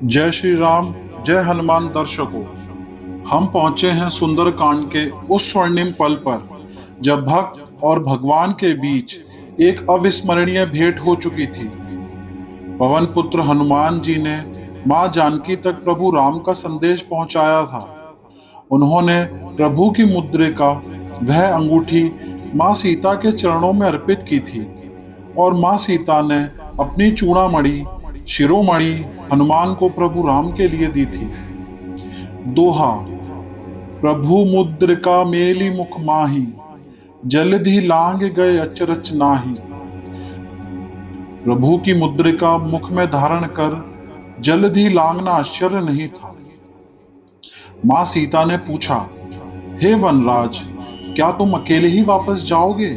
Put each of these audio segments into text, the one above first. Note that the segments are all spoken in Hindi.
जय श्री राम। जय हनुमान दर्शकों। हम पहुंचे हैं सुंदरकांड के उस स्वर्णिम पल पर जब भक्त और भगवान के बीच एक अविस्मरणीय भेंट हो चुकी थी। पवन पुत्र हनुमान जी ने मां जानकी तक प्रभु राम का संदेश पहुंचाया था। उन्होंने प्रभु की मुद्रिका, वह अंगूठी मां सीता के चरणों में अर्पित की थी और मां सीता ने अपनी चूड़ामणि, शिरोमणि हनुमान को प्रभु राम के लिए दी थी। दोहा: प्रभु मुद्रिका मेली मुख माही, जलधि लांग गए अचरज नाही। प्रभु की मुद्रिका मुख में धारण कर जलधि लांघना आश्चर्य नहीं था। मां सीता ने पूछा, हे वनराज, क्या तुम अकेले ही वापस जाओगे?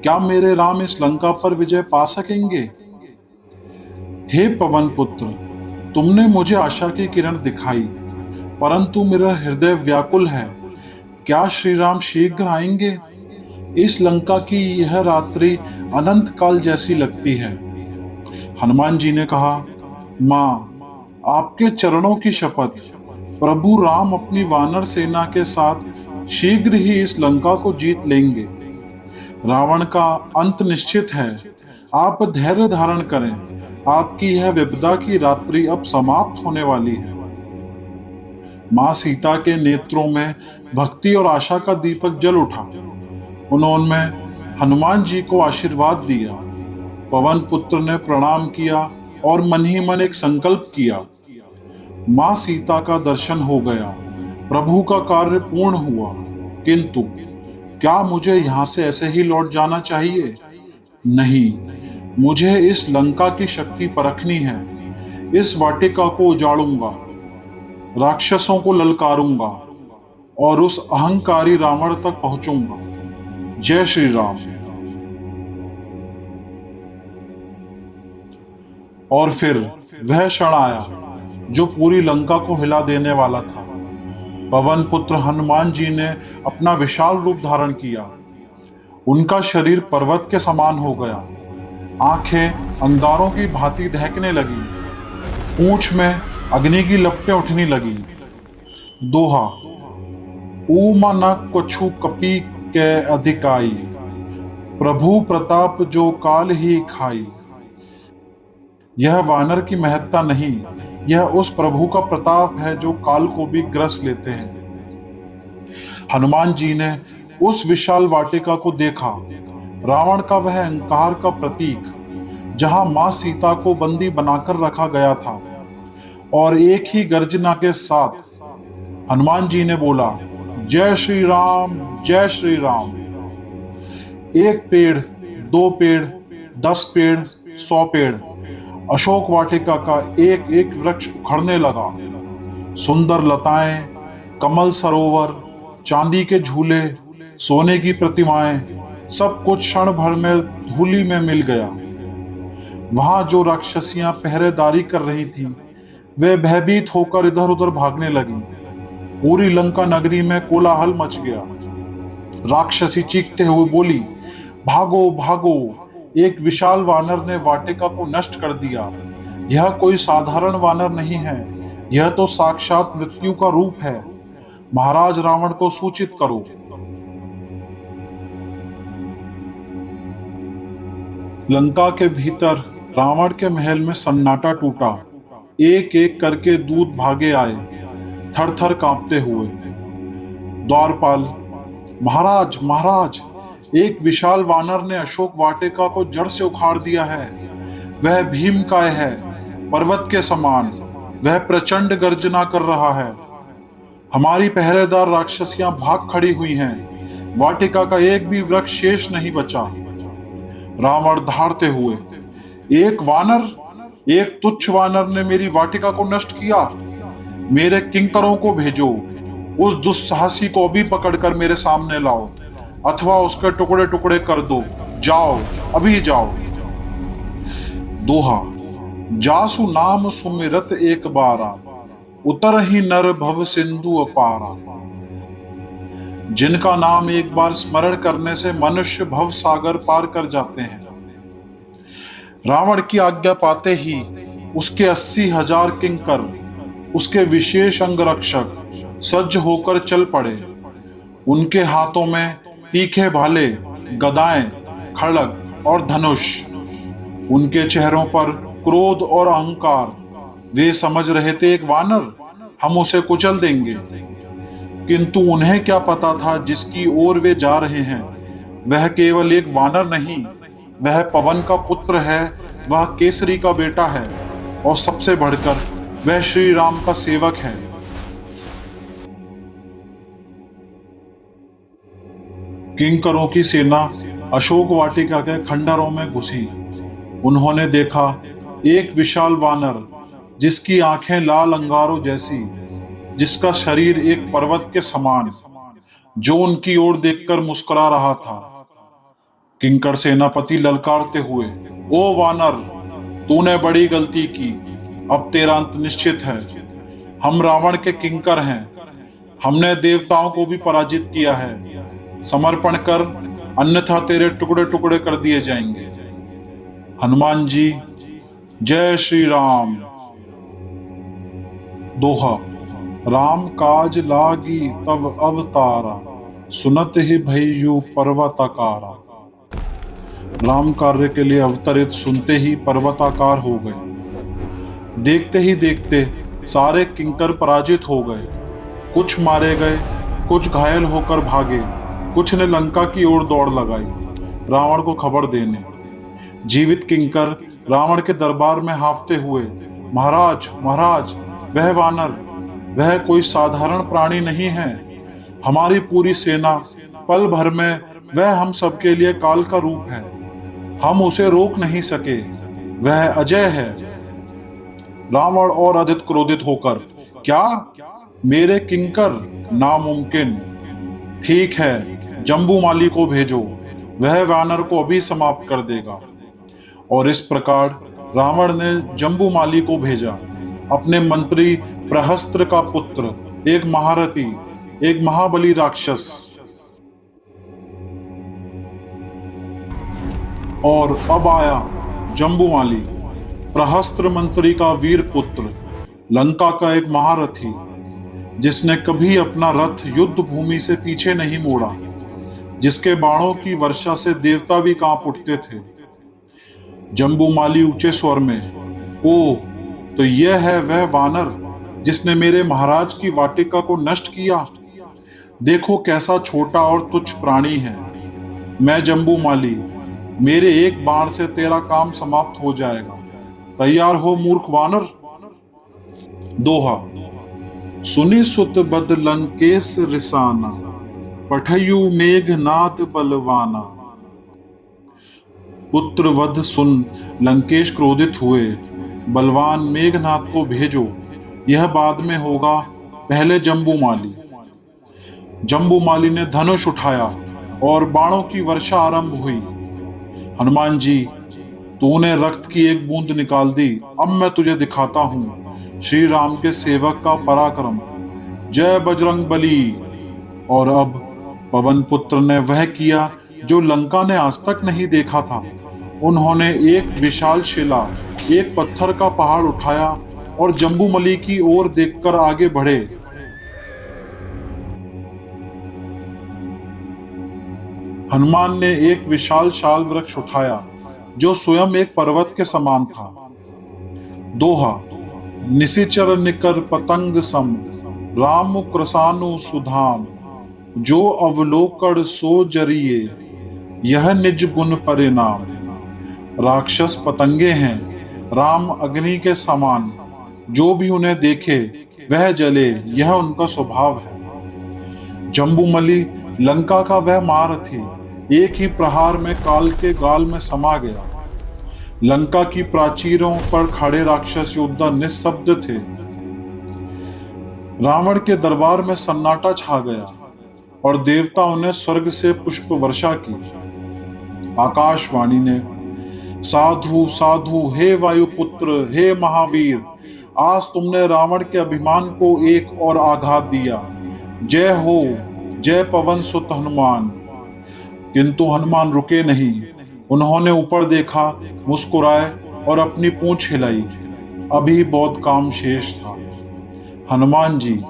क्या मेरे राम इस लंका पर विजय पा सकेंगे? हे पवन पुत्र, तुमने मुझे आशा की किरण दिखाई, परंतु मेरा हृदय व्याकुल है। क्या श्री राम शीघ्र आएंगे? इस लंका की यह रात्रि अनंत काल जैसी लगती है। हनुमान जी ने कहा, मां, आपके चरणों की शपथ, प्रभु राम अपनी वानर सेना के साथ शीघ्र ही इस लंका को जीत लेंगे। रावण का अंत निश्चित है। आप धैर्य धारण करें। आपकी यह विपदा की रात्रि अब समाप्त होने वाली है। मां सीता के नेत्रों में भक्ति और आशा का दीपक जल उठा। उन्होंने हनुमान जी को आशीर्वाद दिया। पवन पुत्र ने प्रणाम किया और मन ही मन एक संकल्प किया। मां सीता का दर्शन हो गया, प्रभु का कार्य पूर्ण हुआ, किंतु क्या मुझे यहां से ऐसे ही लौट जाना चाहिए? नहीं, मुझे इस लंका की शक्ति परखनी है। इस वाटिका को उजाड़ूंगा, राक्षसों को ललकारूंगा और उस अहंकारी रावण तक पहुंचूंगा। जय श्री राम। और फिर वह क्षण आया जो पूरी लंका को हिला देने वाला था। पवन पुत्र हनुमान जी ने अपना विशाल रूप धारण किया। उनका शरीर पर्वत के समान हो गया। आंखें अंगारों की भांति दहकने लगी। पूंछ में अग्नि की लपटें उठने लगी। दोहा: ऊमा न कछु कपि के अधिकाई, प्रभु प्रताप जो काल ही खाई। यह वानर की महत्ता नहीं, यह उस प्रभु का प्रताप है जो काल को भी ग्रस लेते हैं। हनुमान जी ने उस विशाल वाटिका को देखा, रावण का वह अहंकार का प्रतीक, जहां मां सीता को बंदी बनाकर रखा गया था। और एक ही गर्जना के साथ हनुमान जी ने बोला, जय श्री राम, जय श्री राम। एक पेड़, दो पेड़, 10 पेड़, 100 पेड़, अशोक वाटिका का एक एक वृक्ष उखड़ने लगा। सुंदर लताएं, कमल सरोवर, चांदी के झूले, सोने की प्रतिमाएं, सब कुछ क्षण भर में धूलि में मिल गया। वहां जो राक्षसियां पहरेदारी कर रही थी, वे भयभीत होकर इधर उधर भागने लगी। पूरी लंका नगरी में कोलाहल मच गया। राक्षसी चीखते हुए बोली, भागो भागो, एक विशाल वानर ने वाटिका को नष्ट कर दिया। यह कोई साधारण वानर नहीं है, यह तो साक्षात मृत्यु का रूप है। महाराज रावण को सूचित करो। लंका के भीतर रावण के महल में सन्नाटा टूटा। एक एक करके दूत भागे आए, थर थर कांपते हुए। द्वारपाल, महाराज महाराज, एक विशाल वानर ने अशोक वाटिका को जड़ से उखाड़ दिया है। वह भीमकाय है, पर्वत के समान। वह प्रचंड गर्जना कर रहा है। हमारी पहरेदार राक्षसियां भाग खड़ी हुई हैं। वाटिका का एक भी वृक्ष शेष नहीं बचा। रावण धारते हुए, एक वानर, एक तुच्छ वानर ने मेरी वाटिका को नष्ट किया। मेरे किंकरों को भेजो, उस दुस्साहसी को भी पकड़कर मेरे सामने लाओ, अथवा उसके टुकड़े टुकड़े कर दो। जाओ, अभी जाओ। दोहा: जासु नाम सुमिरत एक बारा, उतर ही नर भव सिंधु अपारा। जिनका नाम एक बार स्मरण करने से मनुष्य भव सागर पार कर जाते हैं। रावण की आज्ञा पाते ही उसके 80,000 किंकर, उसके विशेष अंगरक्षक सज्ज होकर चल पड़े। उनके हाथों में तीखे भाले, गदाएं, खड़ग और धनुष। उनके चेहरों पर क्रोध और अहंकार। वे समझ रहे थे एक वानर, हम उसे कुचल देंगे। किंतु उन्हें क्या पता था जिसकी ओर वे जा रहे हैं वह केवल एक वानर नहीं, वह पवन का पुत्र है, वह केसरी का बेटा है और सबसे बढ़कर वह श्री राम का सेवक है। किंकरों की सेना अशोक वाटिका के खंडरों में घुसी। उन्होंने देखा एक विशाल वानर, जिसकी आंखें लाल अंगारों जैसी, जिसका शरीर एक पर्वत के समान, जो उनकी ओर देखकर मुस्कुरा रहा था। किंकर सेनापति ललकारते हुए, ओ वानर, तूने बड़ी गलती की, अब तेरा अंत निश्चित है। हम रावण के किंकर हैं, हमने देवताओं को भी पराजित किया है। समर्पण कर, अन्यथा तेरे टुकड़े टुकड़े कर दिए जाएंगे। हनुमान जी, जय श्री राम। दोहा। राम काज लागी तब अवतारा, सुनत ही भय्यु पर्वताकारा। राम कार्य के लिए अवतरित सुनते ही पर्वताकार हो गए। देखते ही देखते सारे किंकर पराजित हो गए। कुछ मारे गए, कुछ घायल होकर भागे, कुछ ने लंका की ओर दौड़ लगाई रावण को खबर देने। जीवित किंकर रावण के दरबार में हांफते हुए, महाराज महाराज, वह वानर, वह कोई साधारण प्राणी नहीं है। हमारी पूरी सेना, पल भर में वह हम सबके लिए काल का रूप है। हम उसे रोक नहीं सके, वह अजय है। रावण और अधिक क्रोधित होकर, क्या मेरे किंकर? नामुमकिन। ठीक है, जम्बूमाली को भेजो, वह वानर को अभी समाप्त कर देगा। और इस प्रकार रावण ने जम्बूमाली को भेजा, अपने मंत्री प्रहस्त्र का पुत्र, एक महारथी, एक महाबली राक्षस। और अब आया जम्बूमाली, प्रहस्त्र मंत्री का वीर पुत्र, लंका का एक महारथी, जिसने कभी अपना रथ युद्ध भूमि से पीछे नहीं मोड़ा, जिसके बाणों की वर्षा से देवता भी कांप उठते थे। जम्बूमाली ऊंचे स्वर में, ओ, तो यह है वह वानर जिसने मेरे महाराज की वाटिका को नष्ट किया। देखो कैसा छोटा और तुच्छ प्राणी है। मैं जम्बूमाली, मेरे एक बाण से तेरा काम समाप्त हो जाएगा। तैयार हो मूर्ख वानर। दोहा। सुनि सुत बद लंकेश रिसाना, पठयु मेघनाद बलवाना। पुत्र वध सुन लंकेश क्रोधित हुए, बलवान मेघनाद को भेजो, यह बाद में होगा, पहले जम्बूमाली। जम्बूमाली ने धनुष उठाया और बाणों की वर्षा आरंभ हुई। हनुमान जी, तूने रक्त की एक बूंद निकाल दी, अब मैं तुझे दिखाता हूं श्री राम के सेवक का पराक्रम। जय बजरंग बली। और अब पवन पुत्र ने वह किया जो लंका ने आज तक नहीं देखा था। उन्होंने एक विशाल शिला, एक पत्थर का पहाड़ उठाया और जम्बूमली की ओर देखकर आगे बढ़े। हनुमान ने एक विशाल शाल वृक्ष उठाया जो स्वयं एक पर्वत के समान था। दोहा। निशिचर निकर पतंग सम, राम कृसानु सुधाम। जो अवलोकन सो जरिए, यह निज गुण परिणाम। राक्षस पतंगे हैं, राम अग्नि के समान। जो भी उन्हें देखे वह जले, यह उनका स्वभाव है। जम्बूमली लंका का वह महारथी एक ही प्रहार में काल के गाल में समा गया। लंका की प्राचीरों पर खड़े राक्षस योद्धा निस्तब्ध थे। रावण के दरबार में सन्नाटा छा गया और देवताओं ने स्वर्ग से पुष्प वर्षा की। आकाशवाणी ने, साधु साधु, हे वायुपुत्र, हे महावीर, आज तुमने रावण के अभिमान को एक और आघात दिया। जय हो, जय पवन सुत हनुमान। किंतु हनुमान रुके नहीं। उन्होंने ऊपर देखा, मुस्कुराए और अपनी पूंछ हिलाई। अभी बहुत काम शेष था। हनुमान जी,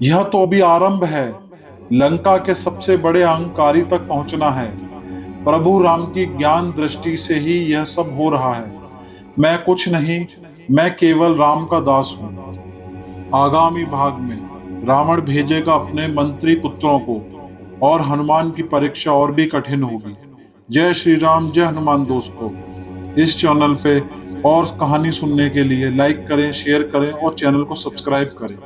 यह तो अभी आरंभ है। लंका के सबसे बड़े अहंकारी तक पहुंचना है। प्रभु राम की ज्ञान दृष्टि से ही यह सब हो रहा है। मैं कुछ नहीं, मैं केवल राम का दास हूं। आगामी भाग में रावण भेजेगा अपने मंत्री पुत्रों को और हनुमान की परीक्षा और भी कठिन होगी। जय श्री राम, जय हनुमान। दोस्तों, इस चैनल पे और कहानी सुनने के लिए लाइक करें, शेयर करें और चैनल को सब्सक्राइब करें।